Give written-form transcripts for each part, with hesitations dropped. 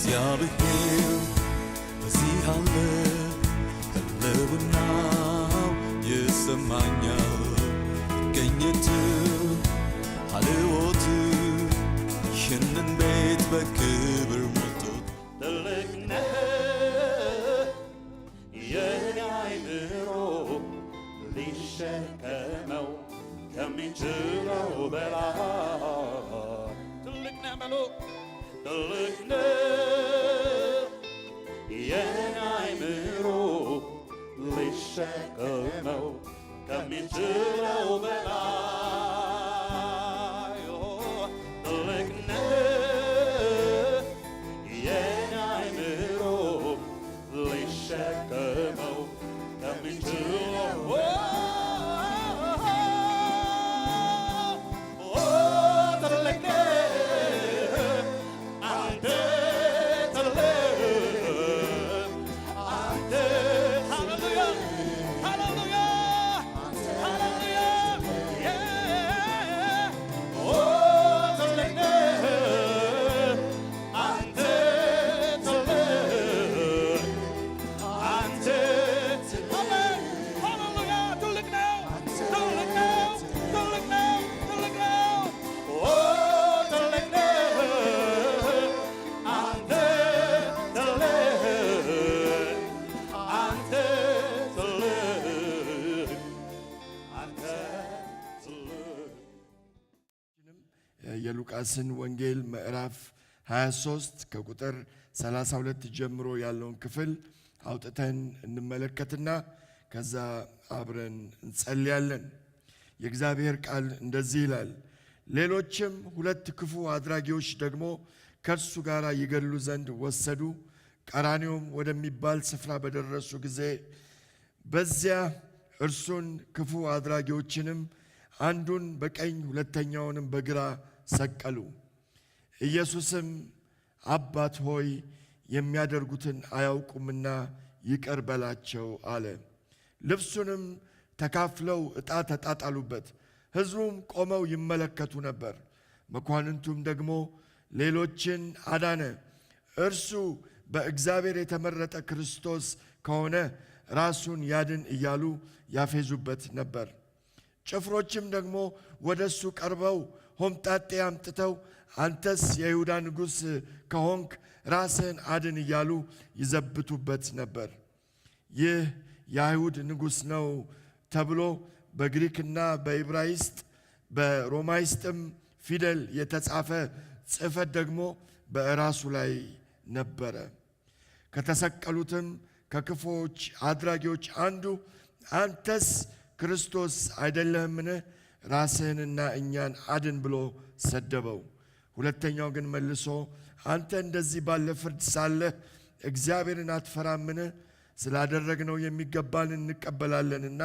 እግዚአብሔር በዚህ አለ ህልውናው ይሰማኛል መገኘት ሃልዎት ይህንን ቤት በክብር ሞልቶት ትልቅ ነህ የኔ አእምሮ ሊሸከመው ከሚችለው በላይ ትልቅ ነህ በሉ ትልቅ ነህ የኔ አእምሮ ሊሸከመው ከሚችለው በላይ ትልቅ ነህ የኔ አእምሮ ሊሸከመው ከሚችለው የሉቃስን ወንጌል ምዕራፍ 23 ከቁጥር 32 ጀምሮ ያለውን ክፍል አውጥተን እንመለከትና ከዛ አብረን እንጸልያለን። የእግዚአብሔር ቃል እንደዚህ ይላል። ሌሎችም ሁለት ክፉ አድራጊዎች ደግሞ ከእርሱ ጋር ይገድሉ ዘንድ ወሰዱ። ቀራንዮም ወደሚባል ስፍራ በደረሱ ጊዜ በዚያ እርሱን ክፉ አድራጊዎችንም አንዱን በቀኝ ሁለተኛውንም በግራ ሰቀሉ። ኢየሱስም አባት ሆይ የሚያደርጉትን አያውቁምና ይቅር በላቸው አለ። ልብሱንም ተካፍለው ዕጣ ተጣጣሉበት። ሕዝቡም ቆመው ይመለከቱ ነበር። መኳንንቱም ደግሞ ሌሎችን አዳነ፣ እርሱ በእግዚአብሔር የተመረጠ ክርስቶስ ከሆነ ራሱን ያድን እያሉ ያፌዙበት ነበር። ጭፍሮችም ደግሞ ወደ እሱ ቀርበው ሆምጣጤ አምጥተው አንተስ የይሁዳ ንጉሥ ከሆንክ ራስህን አድን እያሉ ይዘብቱበት ነበር። ይህ የአይሁድ ንጉሥ ነው ተብሎ በግሪክና በዕብራይስጥ በሮማይስጥም ፊደል የተጻፈ ጽሕፈት ደግሞ በራሱ ላይ ነበረ። ከተሰቀሉትም ከክፉዎች አድራጊዎች አንዱ አንተስ ክርስቶስ አይደለህምን? ራስህንና እኛን አድን ብሎ ሰደበው። ሁለተኛው ግን መልሶ አንተ እንደዚህ ባለ ፍርድ ሳለህ እግዚአብሔርን አትፈራምን? ስላደረግነው የሚገባን እንቀበላለንና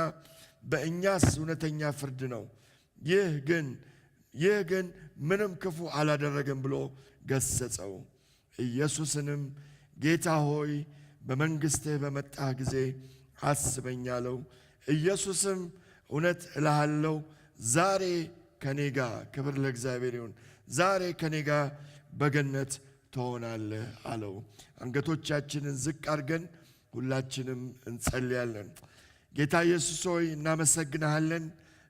በእኛስ እውነተኛ ፍርድ ነው። ይህ ግን ምንም ክፉ አላደረገም ብሎ ገሰጸው። ኢየሱስንም ጌታ ሆይ በመንግሥትህ በመጣህ ጊዜ አስበኝ አለው። ኢየሱስም እውነት እልሃለሁ ዛሬ ከኔ ጋር ክብር ለእግዚአብሔር ይሁን፣ ዛሬ ከኔ ጋር በገነት ትሆናለህ አለው። አንገቶቻችንን ዝቅ አድርገን ሁላችንም እንጸልያለን። ጌታ ኢየሱስ ሆይ እናመሰግንሃለን።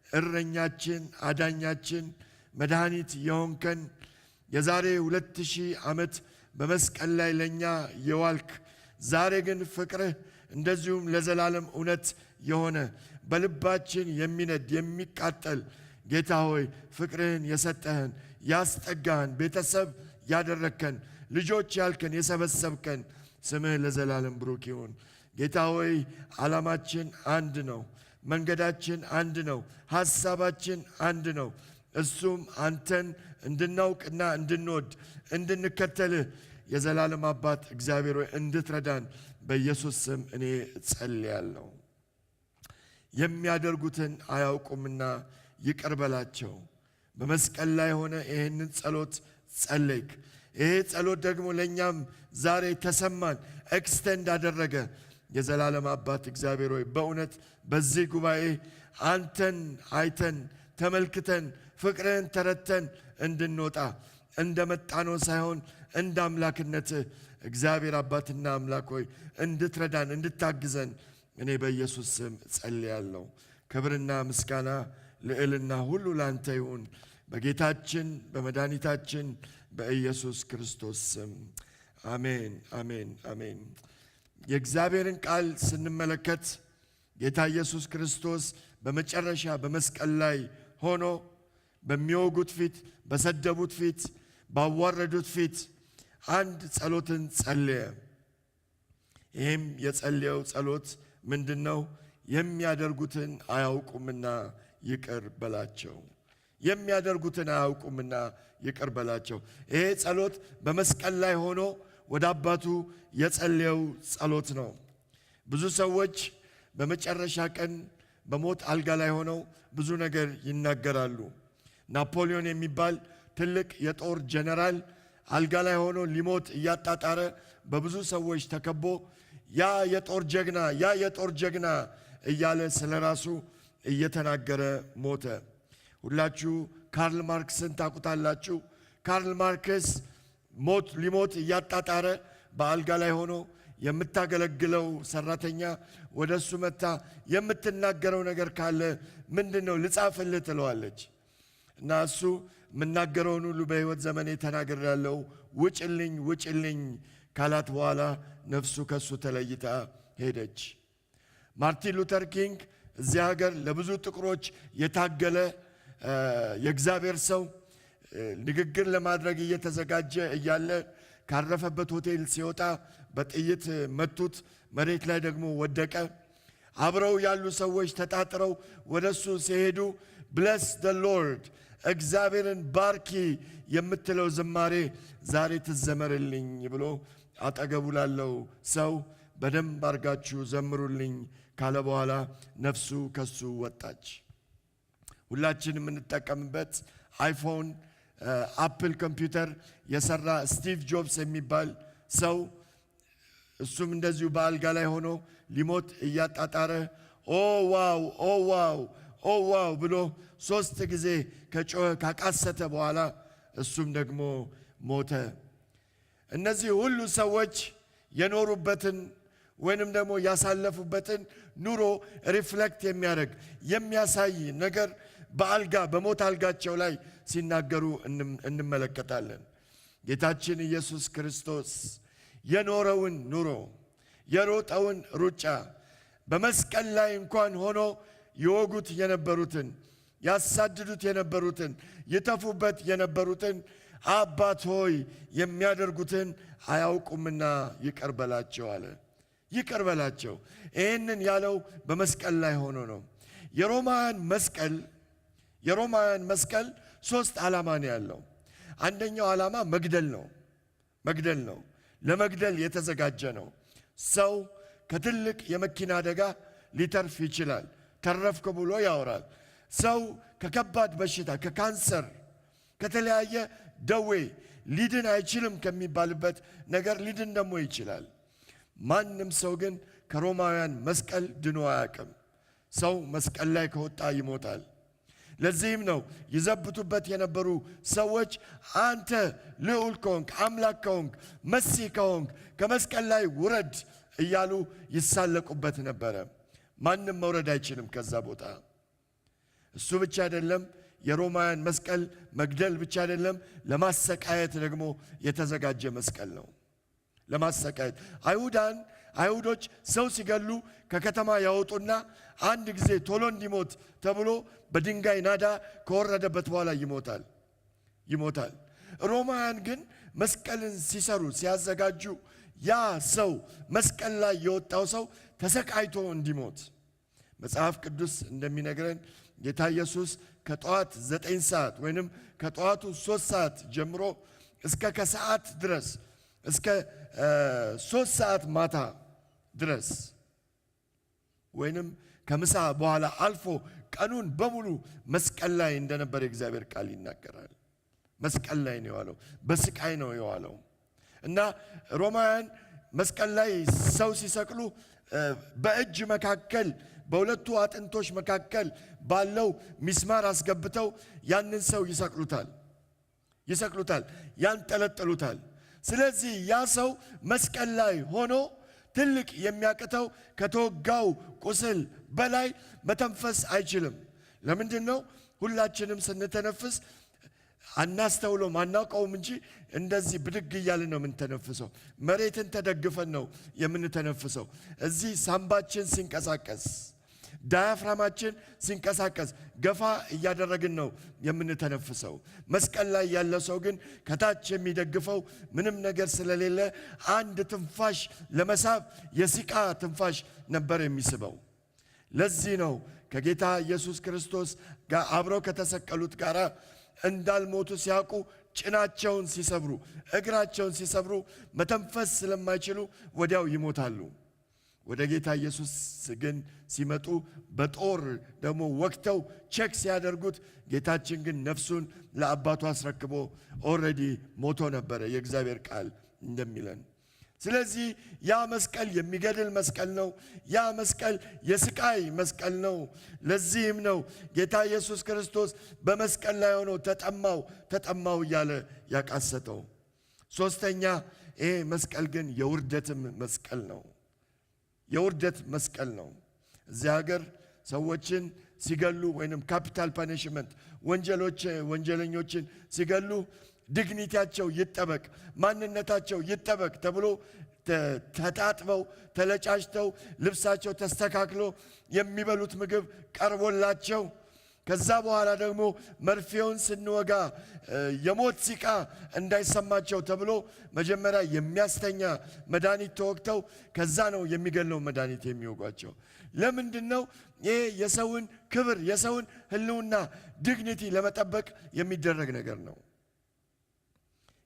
እረኛችን፣ አዳኛችን፣ መድኃኒት የሆንከን የዛሬ 2000 ዓመት በመስቀል ላይ ለእኛ የዋልክ ዛሬ ግን ፍቅርህ እንደዚሁም ለዘላለም እውነት የሆነ በልባችን የሚነድ የሚቃጠል ጌታ ሆይ ፍቅርህን የሰጠህን ያስጠጋህን ቤተሰብ ያደረግከን ልጆች ያልከን የሰበሰብከን ስምህ ለዘላለም ብሩክ ይሁን። ጌታ ሆይ ዓላማችን አንድ ነው፣ መንገዳችን አንድ ነው፣ ሐሳባችን አንድ ነው። እሱም አንተን እንድናውቅና እንድንወድ እንድንከተልህ የዘላለም አባት እግዚአብሔር ሆይ እንድትረዳን በኢየሱስ ስም እኔ ጸልያለሁ። የሚያደርጉትን አያውቁምና ይቅር በላቸው። በመስቀል ላይ ሆነ ይህንን ጸሎት ጸለይክ። ይሄ ጸሎት ደግሞ ለእኛም ዛሬ ተሰማን፣ ኤክስቴንድ አደረገ። የዘላለም አባት እግዚአብሔር ሆይ በእውነት በዚህ ጉባኤ አንተን አይተን ተመልክተን ፍቅርህን ተረተን እንድንወጣ እንደ መጣነው ሳይሆን እንደ አምላክነትህ እግዚአብሔር አባትና አምላክ ሆይ እንድትረዳን እንድታግዘን እኔ በኢየሱስ ስም ጸልያለሁ። ክብርና ምስጋና ልዕልና ሁሉ ላንተ ይሁን በጌታችን በመድኃኒታችን በኢየሱስ ክርስቶስ ስም አሜን፣ አሜን፣ አሜን። የእግዚአብሔርን ቃል ስንመለከት ጌታ ኢየሱስ ክርስቶስ በመጨረሻ በመስቀል ላይ ሆኖ በሚወጉት ፊት፣ በሰደቡት ፊት፣ ባዋረዱት ፊት አንድ ጸሎትን ጸለየ። ይህም የጸለየው ጸሎት ምንድነው? የሚያደርጉትን አያውቁምና ይቅር በላቸው። የሚያደርጉትን አያውቁምና ይቅር በላቸው። ይሄ ጸሎት በመስቀል ላይ ሆኖ ወደ አባቱ የጸለየው ጸሎት ነው። ብዙ ሰዎች በመጨረሻ ቀን በሞት አልጋ ላይ ሆነው ብዙ ነገር ይናገራሉ። ናፖሊዮን የሚባል ትልቅ የጦር ጀነራል አልጋ ላይ ሆኖ ሊሞት እያጣጣረ በብዙ ሰዎች ተከቦ ያ የጦር ጀግና እያለ ስለራሱ እየተናገረ ሞተ። ሁላችሁ ካርል ማርክስን ታውቁታላችሁ። ካርል ማርክስ ሊሞት እያጣጣረ በአልጋ ላይ ሆኖ የምታገለግለው ሰራተኛ ወደሱ መጣ። የምትናገረው ነገር ካለ ምንድነው ልጻፍልህ ትለዋለች። እና እሱ የምናገረውን ሁሉ በሕይወት ዘመኔ ተናግሬያለሁ፣ ውጭልኝ ካላት በኋላ ነፍሱ ከሱ ተለይታ ሄደች። ማርቲን ሉተር ኪንግ እዚህ ሀገር ለብዙ ጥቁሮች የታገለ የእግዚአብሔር ሰው ንግግር ለማድረግ እየተዘጋጀ እያለ ካረፈበት ሆቴል ሲወጣ በጥይት መቱት። መሬት ላይ ደግሞ ወደቀ። አብረው ያሉ ሰዎች ተጣጥረው ወደሱ ሲሄዱ ብለስ ደ ሎርድ እግዚአብሔርን ባርኪ የምትለው ዝማሬ ዛሬ ትዘመርልኝ ብሎ አጠገቡ ላለው ሰው በደንብ አርጋችሁ ዘምሩልኝ ካለ በኋላ ነፍሱ ከሱ ወጣች። ሁላችን የምንጠቀምበት አይፎን አፕል ኮምፒውተር የሰራ ስቲቭ ጆብስ የሚባል ሰው እሱም እንደዚሁ በአልጋ ላይ ሆኖ ሊሞት እያጣጣረ ኦ ዋው ብሎ 3 ጊዜ ከጮኸ ካቃሰተ በኋላ እሱም ደግሞ ሞተ። እነዚህ ሁሉ ሰዎች የኖሩበትን ወይንም ደግሞ ያሳለፉበትን ኑሮ ሪፍሌክት የሚያሳይ ነገር በሞት አልጋቸው ላይ ሲናገሩ እንመለከታለን። ጌታችን ኢየሱስ ክርስቶስ የኖረውን ኑሮ የሮጠውን ሩጫ በመስቀል ላይ እንኳን ሆኖ ይወጉት የነበሩትን ያሳድዱት የነበሩትን ይተፉበት የነበሩትን አባት ሆይ የሚያደርጉትን አያውቁምና ይቅር በላቸው አለ። ይቅር በላቸው። ይህንን ያለው በመስቀል ላይ ሆኖ ነው። የሮማውያን መስቀል 3 ዓላማ ነው ያለው። አንደኛው ዓላማ መግደል ነው። ለመግደል የተዘጋጀ ነው። ሰው ከትልቅ የመኪና አደጋ ሊተርፍ ይችላል። ተረፍክ ብሎ ያወራል። ሰው ከከባድ በሽታ ከካንሰር፣ ከተለያየ ደዌ ሊድን አይችልም ከሚባልበት ነገር ሊድን ደግሞ ይችላል። ማንም ሰው ግን ከሮማውያን መስቀል ድኖ አያውቅም። ሰው መስቀል ላይ ከወጣ ይሞታል። ለዚህም ነው ይዘብቱበት የነበሩ ሰዎች አንተ ልዑል ከሆንክ አምላክ ከሆንክ መሲህ ከሆንክ ከመስቀል ላይ ውረድ እያሉ ይሳለቁበት ነበረ። ማንም መውረድ አይችልም ከዛ ቦታ። እሱ ብቻ አይደለም፣ የሮማውያን መስቀል መግደል ብቻ አይደለም፣ ለማሰቃየት ደግሞ የተዘጋጀ መስቀል ነው። ለማሰቃየት አይሁዶች ሰው ሲገሉ ከከተማ ያወጡና አንድ ጊዜ ቶሎ እንዲሞት ተብሎ በድንጋይ ናዳ ከወረደበት በኋላ ይሞታል። ሮማውያን ግን መስቀልን ሲሰሩ ሲያዘጋጁ ያ ሰው መስቀል ላይ የወጣው ሰው ተሰቃይቶ እንዲሞት መጽሐፍ ቅዱስ እንደሚነግረን ጌታ ኢየሱስ ከጠዋት 9 ሰዓት ወይንም ከጠዋቱ 3 ሰዓት ጀምሮ እስከ ከሰዓት ድረስ እስከ 3 ሰዓት ማታ ድረስ ወይንም ከምሳ በኋላ አልፎ ቀኑን በሙሉ መስቀል ላይ እንደነበር የእግዚአብሔር ቃል ይናገራል። መስቀል ላይ ነው የዋለው፣ በስቃይ ነው የዋለው። እና ሮማውያን መስቀል ላይ ሰው ሲሰቅሉ በእጅ መካከል በሁለቱ አጥንቶች መካከል ባለው ሚስማር አስገብተው ያንን ሰው ይሰቅሉታል፣ ያንጠለጥሉታል። ስለዚህ ያ ሰው መስቀል ላይ ሆኖ ትልቅ የሚያቅተው ከተወጋው ቁስል በላይ መተንፈስ አይችልም። ለምንድን ነው? ሁላችንም ስንተነፍስ አናስተውሎም አናውቀውም እንጂ እንደዚህ ብድግ እያልን ነው የምንተነፍሰው። መሬትን ተደግፈን ነው የምንተነፍሰው። እዚህ ሳምባችን ሲንቀሳቀስ፣ ዳያፍራማችን ሲንቀሳቀስ ገፋ እያደረግን ነው የምንተነፍሰው። መስቀል ላይ ያለ ሰው ግን ከታች የሚደግፈው ምንም ነገር ስለሌለ አንድ ትንፋሽ ለመሳብ የሲቃ ትንፋሽ ነበር የሚስበው። ለዚህ ነው ከጌታ ኢየሱስ ክርስቶስ ጋር አብረው ከተሰቀሉት ጋር እንዳልሞቱ ሲያውቁ ጭናቸውን ሲሰብሩ፣ እግራቸውን ሲሰብሩ መተንፈስ ስለማይችሉ ወዲያው ይሞታሉ። ወደ ጌታ ኢየሱስ ግን ሲመጡ በጦር ደግሞ ወቅተው ቼክ ሲያደርጉት ጌታችን ግን ነፍሱን ለአባቱ አስረክቦ ኦልሬዲ ሞቶ ነበረ፣ የእግዚአብሔር ቃል እንደሚለን። ስለዚህ ያ መስቀል የሚገድል መስቀል ነው። ያ መስቀል የስቃይ መስቀል ነው። ለዚህም ነው ጌታ ኢየሱስ ክርስቶስ በመስቀል ላይ ሆኖ ተጠማው እያለ ያቃሰተው። ሶስተኛ ይሄ መስቀል ግን የውርደትም መስቀል ነው። የውርደት መስቀል ነው። እዚህ ሀገር ሰዎችን ሲገሉ ወይንም ካፒታል ፓኒሽመንት ወንጀለኞችን ሲገሉ ዲግኒቲያቸው ይጠበቅ፣ ማንነታቸው ይጠበቅ ተብሎ ተጣጥበው ተለጫጭተው ልብሳቸው ተስተካክሎ የሚበሉት ምግብ ቀርቦላቸው ከዛ በኋላ ደግሞ መርፌውን ስንወጋ የሞት ሲቃ እንዳይሰማቸው ተብሎ መጀመሪያ የሚያስተኛ መድኃኒት ተወግተው ከዛ ነው የሚገለው መድኃኒት የሚወጓቸው። ለምንድን ነው? ይሄ የሰውን ክብር የሰውን ሕልውና ዲግኒቲ ለመጠበቅ የሚደረግ ነገር ነው።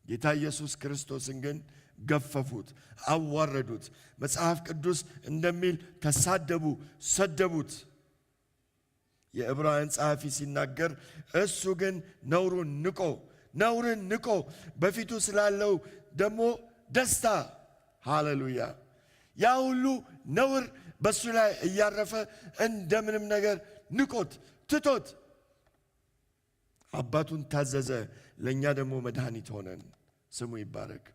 ጌታ ኢየሱስ ክርስቶስን ግን ገፈፉት፣ አዋረዱት። መጽሐፍ ቅዱስ እንደሚል ተሳደቡ፣ ሰደቡት። የዕብራውያን ጸሐፊ ሲናገር እሱ ግን ነውርን ንቆ በፊቱ ስላለው ደግሞ ደስታ፣ ሃሌሉያ፣ ያ ሁሉ ነውር በሱ ላይ እያረፈ እንደምንም ነገር ንቆት ትቶት አባቱን ታዘዘ። ለእኛ ደግሞ መድኃኒት ሆነን፣ ስሙ ይባረክ።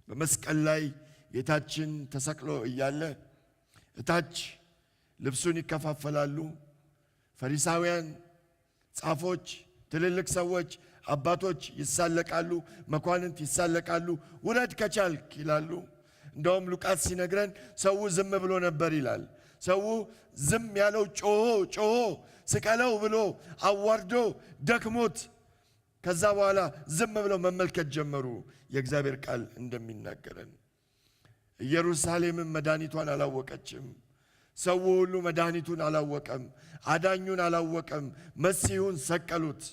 በመስቀል ላይ ጌታችን ተሰቅሎ እያለ እታች ልብሱን ይከፋፈላሉ። ፈሪሳውያን፣ ጻፎች፣ ትልልቅ ሰዎች፣ አባቶች ይሳለቃሉ፣ መኳንንት ይሳለቃሉ። ውረድ ከቻልክ ይላሉ። እንደውም ሉቃስ ሲነግረን ሰው ዝም ብሎ ነበር ይላል። ሰው ዝም ያለው ጮሆ ስቀለው ብሎ አዋርዶ ደክሞት ከዛ በኋላ ዝም ብለው መመልከት ጀመሩ። የእግዚአብሔር ቃል እንደሚናገረን ኢየሩሳሌምም መድኃኒቷን አላወቀችም። ሰው ሁሉ መድኃኒቱን አላወቀም፣ አዳኙን አላወቀም። መሲሁን ሰቀሉት።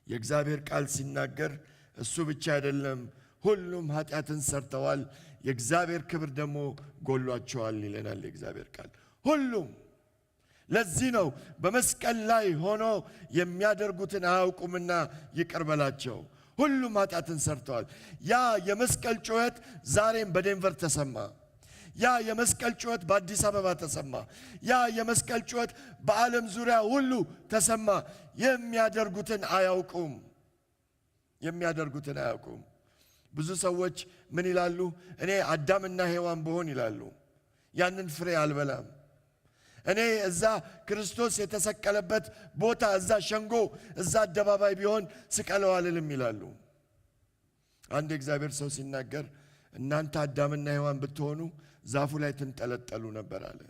የእግዚአብሔር ቃል ሲናገር እሱ ብቻ አይደለም፣ ሁሉም ኃጢአትን ሰርተዋል፣ የእግዚአብሔር ክብር ደግሞ ጎሏቸዋል ይለናል የእግዚአብሔር ቃል። ሁሉም። ለዚህ ነው በመስቀል ላይ ሆኖ የሚያደርጉትን አያውቁምና ይቅር በላቸው። ሁሉም ኃጢአትን ሰርተዋል። ያ የመስቀል ጩኸት ዛሬም በዴንቨር ተሰማ። ያ የመስቀል ጩኸት በአዲስ አበባ ተሰማ። ያ የመስቀል ጩኸት በዓለም ዙሪያ ሁሉ ተሰማ። የሚያደርጉትን አያውቁም። ብዙ ሰዎች ምን ይላሉ? እኔ አዳምና ሔዋን ብሆን ይላሉ፣ ያንን ፍሬ አልበላም። እኔ እዛ ክርስቶስ የተሰቀለበት ቦታ እዛ ሸንጎ እዛ አደባባይ ቢሆን ስቀለው አልልም ይላሉ። አንድ የእግዚአብሔር ሰው ሲናገር እናንተ አዳምና ሔዋን ብትሆኑ ዛፉ ላይ ትንጠለጠሉ ነበር አለ።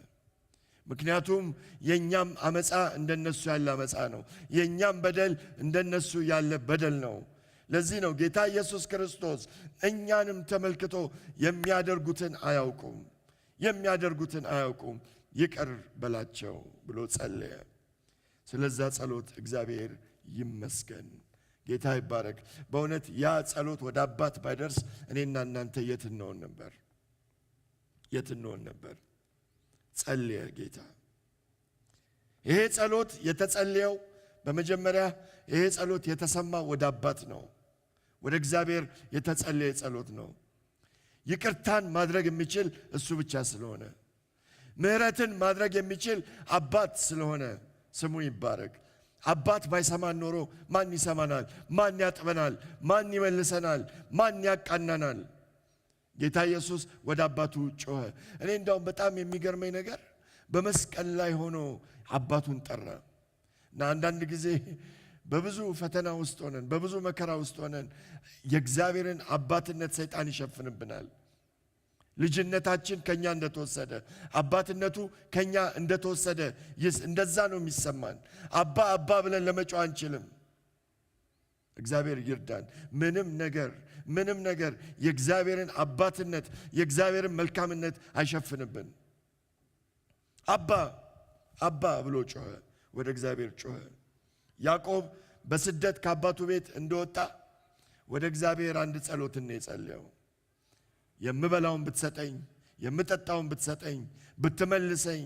ምክንያቱም የኛም አመፃ እንደነሱ ያለ አመፃ ነው። የኛም በደል እንደነሱ ያለ በደል ነው። ለዚህ ነው ጌታ ኢየሱስ ክርስቶስ እኛንም ተመልክቶ የሚያደርጉትን አያውቁም ይቅር በላቸው ብሎ ጸለየ። ስለዛ ጸሎት እግዚአብሔር ይመስገን፣ ጌታ ይባረክ። በእውነት ያ ጸሎት ወደ አባት ባይደርስ እኔና እናንተ የት እንሆን ነበር? ጸለየ ጌታ። ይሄ ጸሎት የተጸለየው በመጀመሪያ ይሄ ጸሎት የተሰማ ወደ አባት ነው። ወደ እግዚአብሔር የተጸለየ ጸሎት ነው። ይቅርታን ማድረግ የሚችል እሱ ብቻ ስለሆነ፣ ምሕረትን ማድረግ የሚችል አባት ስለሆነ ስሙ ይባረክ። አባት ባይሰማን ኖሮ ማን ይሰማናል? ማን ያጥበናል? ማን ይመልሰናል? ማን ያቃናናል? ጌታ ኢየሱስ ወደ አባቱ ጮኸ። እኔ እንደውም በጣም የሚገርመኝ ነገር በመስቀል ላይ ሆኖ አባቱን ጠራ እና አንዳንድ ጊዜ በብዙ ፈተና ውስጥ ሆነን በብዙ መከራ ውስጥ ሆነን የእግዚአብሔርን አባትነት ሰይጣን ይሸፍንብናል። ልጅነታችን ከኛ እንደተወሰደ አባትነቱ ከኛ እንደተወሰደ እንደዛ ነው የሚሰማን። አባ አባ ብለን ለመጮህ አንችልም። እግዚአብሔር ይርዳን። ምንም ነገር የእግዚአብሔርን አባትነት የእግዚአብሔርን መልካምነት አይሸፍንብን። አባ አባ ብሎ ጮኸ፣ ወደ እግዚአብሔር ጮኸ። ያዕቆብ በስደት ከአባቱ ቤት እንደወጣ ወደ እግዚአብሔር አንድ ጸሎት ነው የጸለየው። የምበላውን ብትሰጠኝ፣ የምጠጣውን ብትሰጠኝ፣ ብትመልሰኝ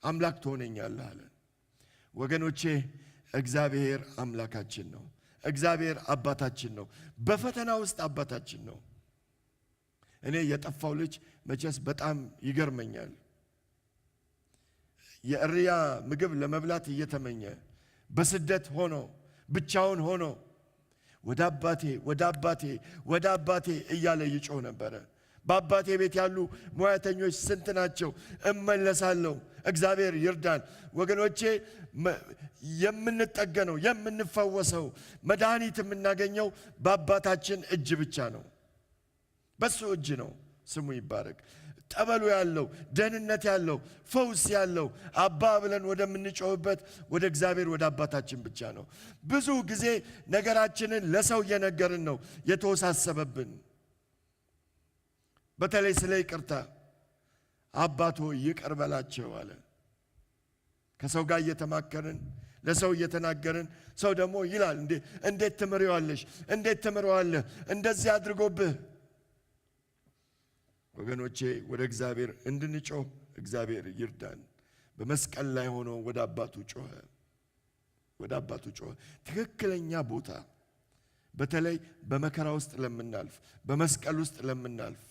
አምላክ ትሆነኛለህ አለ። ወገኖቼ እግዚአብሔር አምላካችን ነው። እግዚአብሔር አባታችን ነው። በፈተና ውስጥ አባታችን ነው። እኔ የጠፋው ልጅ መቼስ በጣም ይገርመኛል። የእሪያ ምግብ ለመብላት እየተመኘ በስደት ሆኖ ብቻውን ሆኖ ወደ አባቴ ወደ አባቴ ወደ አባቴ እያለ ይጮህ ነበረ። በአባቴ ቤት ያሉ ሙያተኞች ስንት ናቸው? እመለሳለሁ። እግዚአብሔር ይርዳን ወገኖቼ። የምንጠገነው የምንፈወሰው መድኃኒት የምናገኘው በአባታችን እጅ ብቻ ነው። በሱ እጅ ነው። ስሙ ይባረክ። ጠበሉ ያለው ደህንነት ያለው ፈውስ ያለው አባ ብለን ወደምንጮህበት ወደ እግዚአብሔር ወደ አባታችን ብቻ ነው። ብዙ ጊዜ ነገራችንን ለሰው እየነገርን ነው የተወሳሰበብን። በተለይ ስለ ይቅርታ አባቶ ይቅር በላቸው አለ። ከሰው ጋር እየተማከርን ለሰው እየተናገርን ሰው ደግሞ ይላል እንዴት ትምሬዋለሽ? እንዴት ትምሬዋለህ? እንደዚህ አድርጎብህ። ወገኖቼ ወደ እግዚአብሔር እንድንጮህ እግዚአብሔር ይርዳን። በመስቀል ላይ ሆኖ ወደ አባቱ ጮኸ። ወደ አባቱ ጮኸ። ትክክለኛ ቦታ በተለይ በመከራ ውስጥ ለምናልፍ በመስቀል ውስጥ ለምናልፍ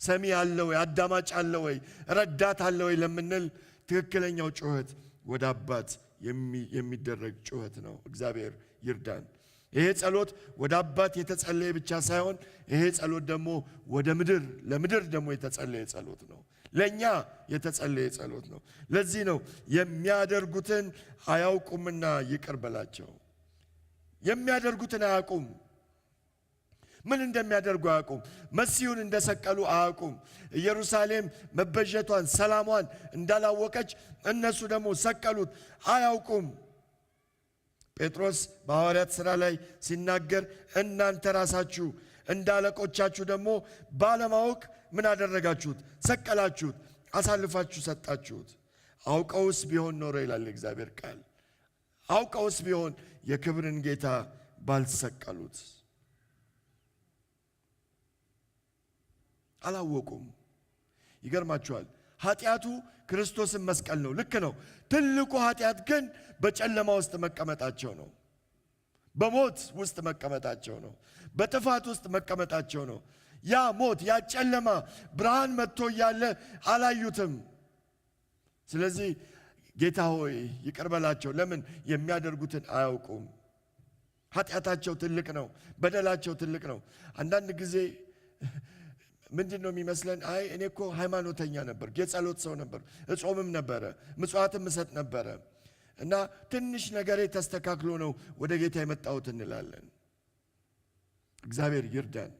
ሰሚ አለ ወይ? አዳማጭ አለ ወይ? ረዳት አለ ወይ ለምንል ትክክለኛው ጩኸት ወደ አባት የሚደረግ ጩኸት ነው። እግዚአብሔር ይርዳን። ይሄ ጸሎት ወደ አባት የተጸለየ ብቻ ሳይሆን ይሄ ጸሎት ደግሞ ወደ ምድር ለምድር ደግሞ የተጸለየ ጸሎት ነው። ለኛ የተጸለየ ጸሎት ነው። ለዚህ ነው የሚያደርጉትን አያውቁምና ይቅር በላቸው። የሚያደርጉትን አያውቁም። ምን እንደሚያደርጉ አያውቁም። መሲሁን እንደሰቀሉ አያውቁም። ኢየሩሳሌም መበጀቷን ሰላሟን እንዳላወቀች እነሱ ደግሞ ሰቀሉት፣ አያውቁም። ጴጥሮስ በሐዋርያት ሥራ ላይ ሲናገር እናንተ ራሳችሁ እንደ አለቆቻችሁ ደግሞ ባለማወቅ ምን አደረጋችሁት? ሰቀላችሁት፣ አሳልፋችሁ ሰጣችሁት። አውቀውስ ቢሆን ኖሮ ይላል የእግዚአብሔር ቃል፣ አውቀውስ ቢሆን የክብርን ጌታ ባልሰቀሉት። አላወቁም። ይገርማችኋል። ኃጢአቱ ክርስቶስን መስቀል ነው። ልክ ነው። ትልቁ ኃጢአት ግን በጨለማ ውስጥ መቀመጣቸው ነው። በሞት ውስጥ መቀመጣቸው ነው። በጥፋት ውስጥ መቀመጣቸው ነው። ያ ሞት ያ ጨለማ ብርሃን መጥቶ እያለ አላዩትም። ስለዚህ ጌታ ሆይ ይቅር በላቸው። ለምን? የሚያደርጉትን አያውቁም። ኃጢአታቸው ትልቅ ነው። በደላቸው ትልቅ ነው። አንዳንድ ጊዜ ምንድን ነው የሚመስለን? አይ እኔ እኮ ሃይማኖተኛ ነበር፣ የጸሎት ሰው ነበር፣ እጾምም ነበረ፣ ምጽዋትም እሰጥ ነበረ እና ትንሽ ነገሬ ተስተካክሎ ነው ወደ ጌታ የመጣሁት እንላለን። እግዚአብሔር ይርዳን።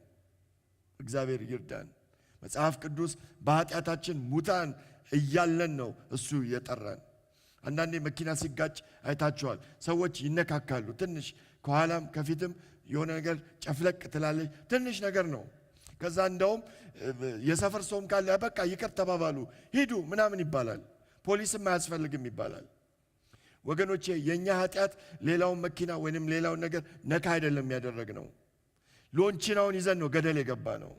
እግዚአብሔር ይርዳን። መጽሐፍ ቅዱስ በኃጢአታችን ሙታን እያለን ነው እሱ የጠራን። አንዳንዴ መኪና ሲጋጭ አይታችኋል። ሰዎች ይነካካሉ። ትንሽ ከኋላም ከፊትም የሆነ ነገር ጨፍለቅ ትላለች። ትንሽ ነገር ነው። ከዛ እንደውም የሰፈር ሰውም ካለ በቃ ይቅር ተባባሉ ሂዱ ምናምን ይባላል። ፖሊስም አያስፈልግም ይባላል። ወገኖቼ የኛ ኃጢአት ሌላውን መኪና ወይንም ሌላውን ነገር ነካ አይደለም ያደረግ ነው። ሎንቺናውን ይዘን ነው ገደል የገባ ነው።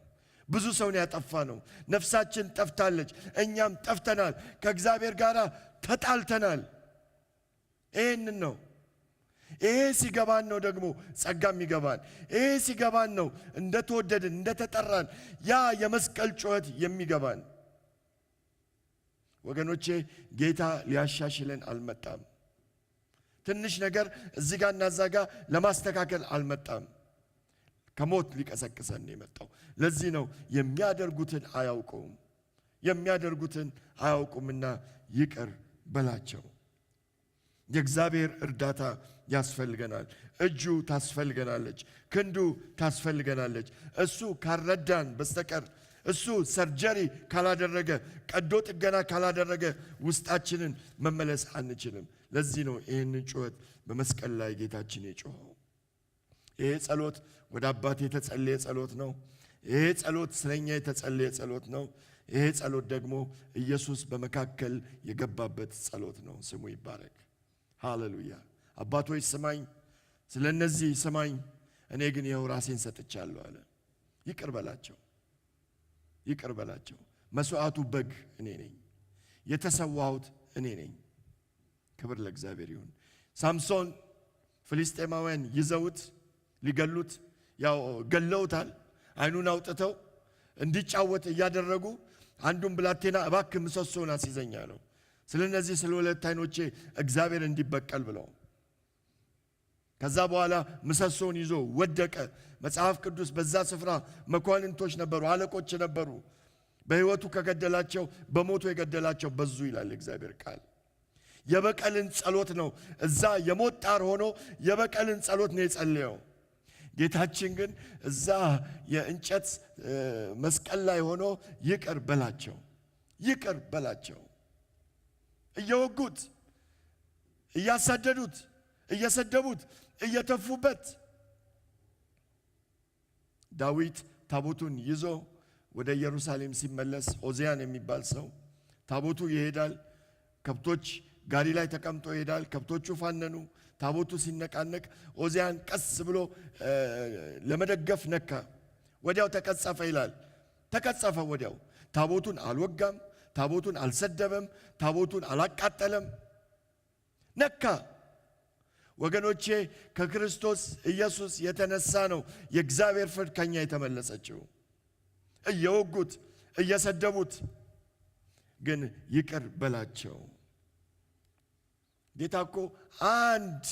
ብዙ ሰውን ያጠፋ ነው። ነፍሳችን ጠፍታለች። እኛም ጠፍተናል። ከእግዚአብሔር ጋር ተጣልተናል። ይህንን ነው። ይሄ ሲገባን ነው ደግሞ ጸጋም ይገባን። ይሄ ሲገባን ነው እንደተወደድን እንደተጠራን ያ የመስቀል ጩኸት የሚገባን። ወገኖቼ ጌታ ሊያሻሽለን አልመጣም። ትንሽ ነገር እዚህ ጋርና እዛ ጋር ለማስተካከል አልመጣም። ከሞት ሊቀሰቅሰን ነው የመጣው። ለዚህ ነው የሚያደርጉትን አያውቁም፣ የሚያደርጉትን አያውቁምና ይቅር በላቸው። የእግዚአብሔር እርዳታ ያስፈልገናል። እጁ ታስፈልገናለች፣ ክንዱ ታስፈልገናለች። እሱ ካልረዳን በስተቀር እሱ ሰርጀሪ ካላደረገ፣ ቀዶ ጥገና ካላደረገ ውስጣችንን መመለስ አንችልም። ለዚህ ነው ይህንን ጩኸት በመስቀል ላይ ጌታችን የጮኸው። ይሄ ጸሎት ወደ አባት የተጸለየ ጸሎት ነው። ይሄ ጸሎት ስለኛ የተጸለየ ጸሎት ነው። ይሄ ጸሎት ደግሞ ኢየሱስ በመካከል የገባበት ጸሎት ነው። ስሙ ይባረክ። ሃሌሉያ። አባቶች ስማኝ፣ ስለ እነዚህ ስማኝ፣ እኔ ግን ይኸው ራሴን ሰጥቻለሁ አለ። ይቅር በላቸው፣ ይቅር በላቸው። መስዋዕቱ በግ እኔ ነኝ፣ የተሰዋሁት እኔ ነኝ። ክብር ለእግዚአብሔር ይሁን። ሳምሶን ፍልስጤማውያን ይዘውት ሊገሉት ያው ገለውታል። አይኑን አውጥተው እንዲጫወት እያደረጉ አንዱን ብላቴና እባክህ ምሰሶውን አስይዘኝ አለው። ስለነዚህ ስለ ሁለት አይኖቼ እግዚአብሔር እንዲበቀል ብለው ከዛ በኋላ ምሰሶውን ይዞ ወደቀ። መጽሐፍ ቅዱስ በዛ ስፍራ መኳንንቶች ነበሩ፣ አለቆች ነበሩ። በሕይወቱ ከገደላቸው በሞቱ የገደላቸው በዙ ይላል እግዚአብሔር ቃል። የበቀልን ጸሎት ነው። እዛ የሞት ጣር ሆኖ የበቀልን ጸሎት ነው የጸለየው። ጌታችን ግን እዛ የእንጨት መስቀል ላይ ሆኖ ይቅር በላቸው፣ ይቅር በላቸው። እየወጉት፣ እያሳደዱት፣ እየሰደቡት፣ እየተፉበት ዳዊት ታቦቱን ይዞ ወደ ኢየሩሳሌም ሲመለስ ኦዚያን የሚባል ሰው ታቦቱ ይሄዳል። ከብቶች ጋሪ ላይ ተቀምጦ ይሄዳል። ከብቶቹ ፋነኑ። ታቦቱ ሲነቃነቅ ኦዚያን ቀስ ብሎ ለመደገፍ ነካ። ወዲያው ተቀጸፈ ይላል። ተቀጸፈ ወዲያው። ታቦቱን አልወጋም፣ ታቦቱን አልሰደበም፣ ታቦቱን አላቃጠለም። ነካ። ወገኖቼ ከክርስቶስ ኢየሱስ የተነሳ ነው የእግዚአብሔር ፍርድ ከኛ የተመለሰችው። እየወጉት እየሰደቡት ግን ይቅር በላቸው። ጌታ እኮ አንድ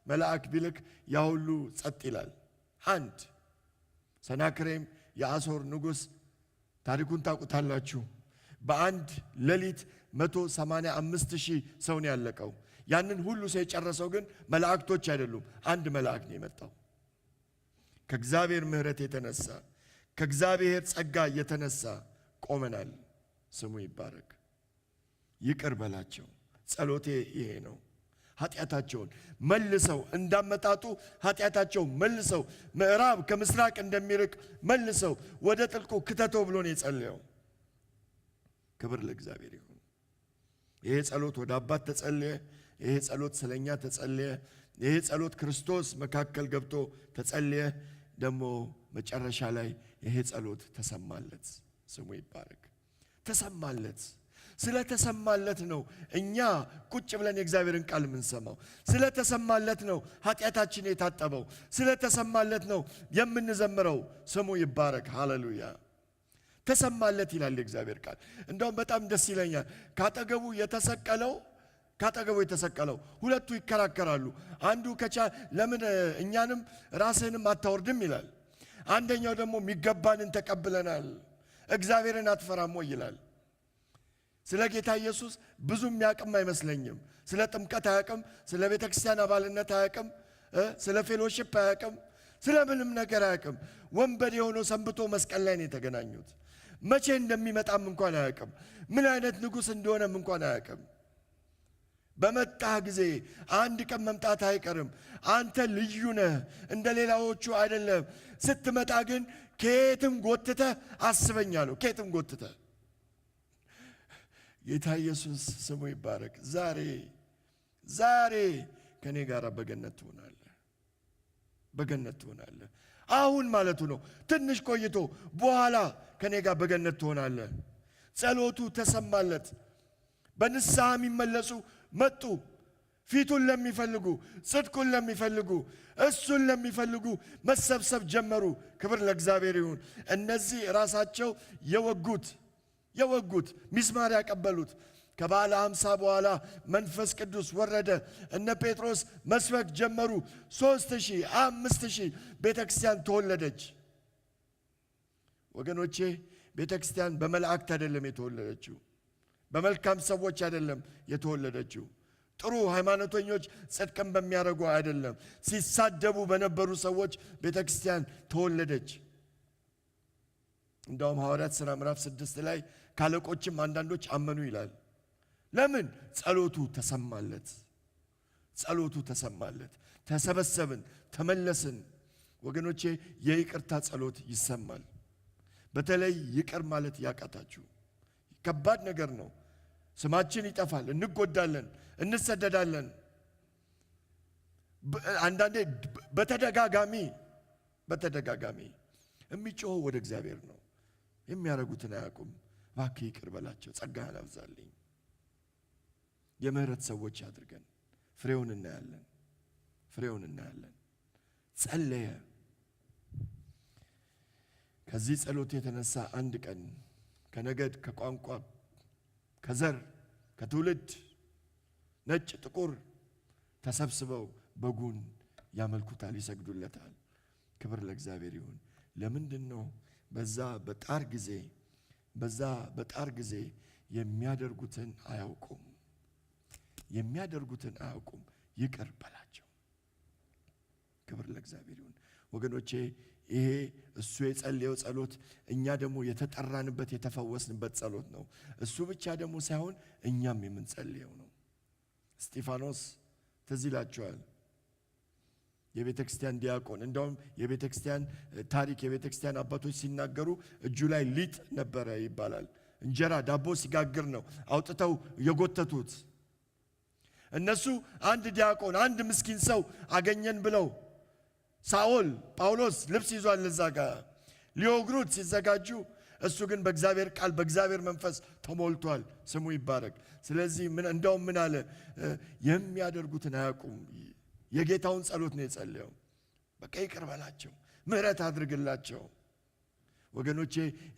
መልአክ ቢልክ ያ ሁሉ ጸጥ ይላል። አንድ ሰናክሬም የአሦር ንጉሥ ታሪኩን ታውቁታላችሁ። በአንድ ሌሊት 185,000 ሰው ነው ያለቀው። ያንን ሁሉ ሰው የጨረሰው ግን መላእክቶች አይደሉም፣ አንድ መልአክ ነው የመጣው። ከእግዚአብሔር ምሕረት የተነሳ ከእግዚአብሔር ጸጋ የተነሳ ቆመናል። ስሙ ይባረክ። ይቅር በላቸው። ጸሎቴ ይሄ ነው። ኃጢአታቸውን መልሰው እንዳመጣጡ ኃጢአታቸውን መልሰው ምዕራብ ከምስራቅ እንደሚርቅ መልሰው ወደ ጥልቁ ክተተው ብሎ ነው የጸለየው። ክብር ለእግዚአብሔር ይሁን። ይሄ ጸሎት ወደ አባት ተጸለየ። ይሄ ጸሎት ስለኛ ተጸለየ። ይሄ ጸሎት ክርስቶስ መካከል ገብቶ ተጸለየ። ደግሞ መጨረሻ ላይ ይሄ ጸሎት ተሰማለት። ስሙ ይባረክ። ተሰማለት። ስለተሰማለት ነው እኛ ቁጭ ብለን የእግዚአብሔርን ቃል የምንሰማው። ስለተሰማለት ነው ኃጢአታችን የታጠበው። ስለተሰማለት ነው የምንዘምረው። ስሙ ይባረክ። ሃሌሉያ። ተሰማለት ይላል የእግዚአብሔር ቃል። እንደውም በጣም ደስ ይለኛል። ካጠገቡ የተሰቀለው ሁለቱ ይከራከራሉ። አንዱ ለምን እኛንም ራስህንም አታወርድም ይላል። አንደኛው ደግሞ የሚገባንን ተቀብለናል፣ እግዚአብሔርን አትፈራም ወይ ይላል። ስለ ጌታ ኢየሱስ ብዙ የሚያቅም አይመስለኝም። ስለ ጥምቀት አያቅም፣ ስለ ቤተ ክርስቲያን አባልነት አያቅም፣ ስለ ፌሎሺፕ አያቅም፣ ስለ ምንም ነገር አያቅም። ወንበዴ የሆነው ሰንብቶ መስቀል ላይ ነው የተገናኙት። መቼ እንደሚመጣም እንኳን አያቅም። ምን አይነት ንጉሥ እንደሆነም እንኳን አያቅም። በመጣህ ጊዜ አንድ ቀን መምጣት አይቀርም። አንተ ልዩ ነህ፣ እንደ ሌላዎቹ አይደለም። ስትመጣ ግን ከየትም ጎትተህ አስበኝ አለው። ከየትም ጎትተህ ጌታ ኢየሱስ ስሙ ይባረክ። ዛሬ ከኔ ጋር በገነት ትሆናለህ፣ በገነት ትሆናለህ። አሁን ማለቱ ነው። ትንሽ ቆይቶ በኋላ ከኔ ጋር በገነት ትሆናለህ። ጸሎቱ ተሰማለት። በንስሐ የሚመለሱ መጡ። ፊቱን ለሚፈልጉ፣ ጽድቁን ለሚፈልጉ፣ እሱን ለሚፈልጉ መሰብሰብ ጀመሩ። ክብር ለእግዚአብሔር ይሁን። እነዚህ ራሳቸው የወጉት ሚስማር ያቀበሉት ከበዓለ ሃምሳ በኋላ መንፈስ ቅዱስ ወረደ። እነ ጴጥሮስ መስበክ ጀመሩ። 3000 5000 ቤተ ክርስቲያን ተወለደች። ወገኖቼ ቤተ ክርስቲያን በመላእክት አይደለም የተወለደችው፣ በመልካም ሰዎች አይደለም የተወለደችው፣ ጥሩ ሃይማኖተኞች ጽድቅን በሚያደርጉ አይደለም፣ ሲሳደቡ በነበሩ ሰዎች ቤተ ክርስቲያን ተወለደች። እንደውም ሐዋርያት ሥራ ምዕራፍ 6 ላይ ካለቆችም አንዳንዶች አመኑ ይላል። ለምን? ጸሎቱ ተሰማለት። ጸሎቱ ተሰማለት። ተሰበሰብን፣ ተመለስን። ወገኖቼ የይቅርታ ጸሎት ይሰማል። በተለይ ይቅር ማለት ያቃታችሁ ከባድ ነገር ነው። ስማችን ይጠፋል፣ እንጎዳለን፣ እንሰደዳለን። አንዳንዴ በተደጋጋሚ የሚጮኸው ወደ እግዚአብሔር ነው። የሚያረጉትን አያውቁም። እባክህ ይቅር በላቸው፣ ጸጋህን አብዛልኝ። የምህረት ሰዎች አድርገን ፍሬውን እናያለን። ጸለየ። ከዚህ ጸሎት የተነሳ አንድ ቀን ከነገድ፣ ከቋንቋ፣ ከዘር፣ ከትውልድ ነጭ ጥቁር ተሰብስበው በጉን ያመልኩታል፣ ይሰግዱለታል። ክብር ለእግዚአብሔር ይሁን። ለምንድን ነው? በዛ በጣር ጊዜ የሚያደርጉትን አያውቁም። ይቅር በላቸው። ክብር ለእግዚአብሔር ይሁን። ወገኖቼ ይሄ እሱ የጸለየው ጸሎት እኛ ደግሞ የተጠራንበት የተፈወስንበት ጸሎት ነው። እሱ ብቻ ደግሞ ሳይሆን እኛም የምንጸልየው ነው። እስጢፋኖስ ትዝ ይላችኋል። የቤተ ክርስቲያን ዲያቆን፣ እንደውም የቤተ ክርስቲያን ታሪክ የቤተ ክርስቲያን አባቶች ሲናገሩ እጁ ላይ ሊጥ ነበረ ይባላል። እንጀራ ዳቦ ሲጋግር ነው አውጥተው የጎተቱት። እነሱ አንድ ዲያቆን አንድ ምስኪን ሰው አገኘን ብለው ጳውሎስ ልብስ ይዟል እዛ ጋር ሊወግሩት ሲዘጋጁ፣ እሱ ግን በእግዚአብሔር ቃል በእግዚአብሔር መንፈስ ተሞልቷል። ስሙ ይባረክ። ስለዚህ እንደውም ምን አለ? የሚያደርጉትን አያውቁም። የጌታውን ጸሎት ነው የጸለየው። በቃ ይቅር በላቸው፣ ምህረት አድርግላቸው። ወገኖቼ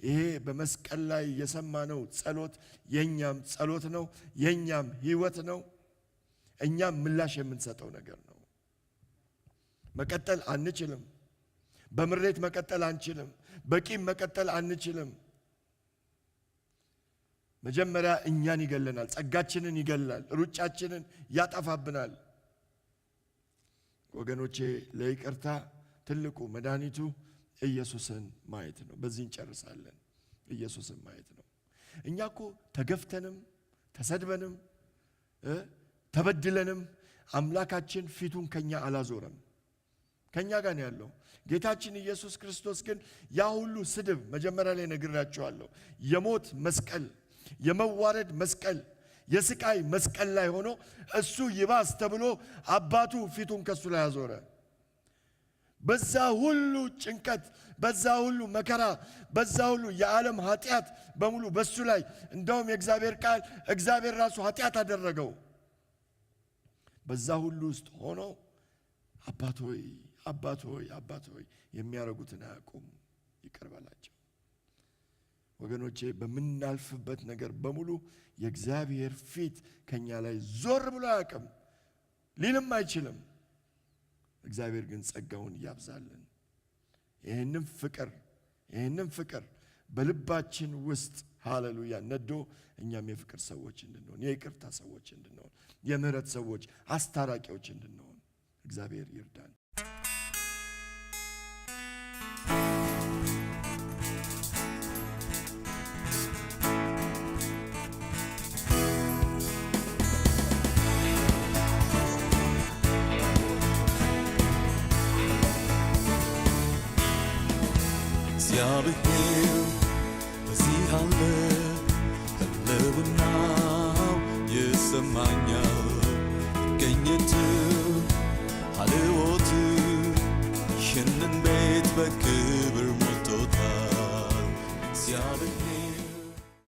ይሄ በመስቀል ላይ የሰማነው ጸሎት የኛም ጸሎት ነው፣ የኛም ሕይወት ነው። እኛም ምላሽ የምንሰጠው ነገር ነው። መቀጠል አንችልም። በምሬት መቀጠል አንችልም። በቂም መቀጠል አንችልም። መጀመሪያ እኛን ይገለናል፣ ጸጋችንን ይገላል፣ ሩጫችንን ያጠፋብናል። ወገኖቼ ለይቅርታ ትልቁ መድኃኒቱ ኢየሱስን ማየት ነው። በዚህ እንጨርሳለን። ኢየሱስን ማየት ነው። እኛ እኮ ተገፍተንም ተሰድበንም ተበድለንም አምላካችን ፊቱን ከኛ አላዞረም። ከኛ ጋር ነው ያለው። ጌታችን ኢየሱስ ክርስቶስ ግን ያ ሁሉ ስድብ መጀመሪያ ላይ ነግራችኋለሁ፣ የሞት መስቀል፣ የመዋረድ መስቀል፣ የስቃይ መስቀል ላይ ሆኖ እሱ ይባስ ተብሎ አባቱ ፊቱን ከሱ ላይ አዞረ። በዛ ሁሉ ጭንቀት፣ በዛ ሁሉ መከራ፣ በዛ ሁሉ የዓለም ኃጢአት በሙሉ በሱ ላይ እንደውም የእግዚአብሔር ቃል እግዚአብሔር ራሱ ኃጢአት አደረገው። በዛ ሁሉ ውስጥ ሆኖ አባት ሆይ የሚያረጉትን አያውቁም፣ ይቅር በላቸው። ወገኖቼ በምናልፍበት ነገር በሙሉ የእግዚአብሔር ፊት ከኛ ላይ ዞር ብሎ አያውቅም፣ ሊልም አይችልም። እግዚአብሔር ግን ጸጋውን ያብዛልን። ይህንን ፍቅር በልባችን ውስጥ ሃሌሉያ ነዶ እኛም የፍቅር ሰዎች እንድንሆን፣ የይቅርታ ሰዎች እንድንሆን፣ የምህረት ሰዎች አስታራቂዎች እንድንሆን እግዚአብሔር ይርዳን። እግዚአብሔር በዚህ አለ፣ ህልውናው ይሰማኛል። መገኘት ሃልዎት ይህንን ቤት በክብር ሞልቶታል። እግዚአብሔር